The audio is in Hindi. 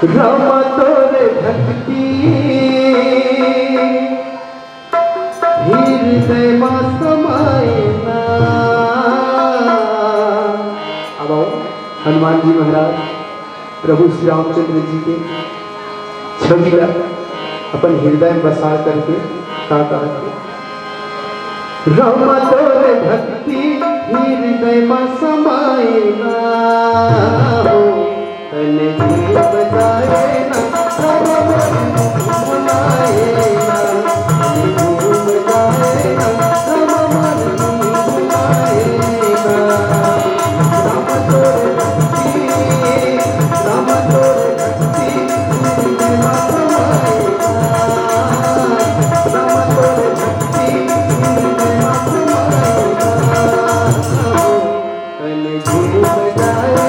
रामा तोरे भक्ति हृदय में समाये ना। अब आओ हनुमान जी महाराज प्रभु श्री रामचंद्र जी के छवि अपन हृदय में बसा करके कहा रामा तोरे भक्ति हृदय में समाये ना हो तने जीव बजाए ना बुलाए ना जीव बजाए ना बुलाए ना। राम तोरे भक्ति राम तोरे भक्ति हृदय में समाए ना। राम तोरे भक्ति हृदय में समाए ना तने जीव बजाए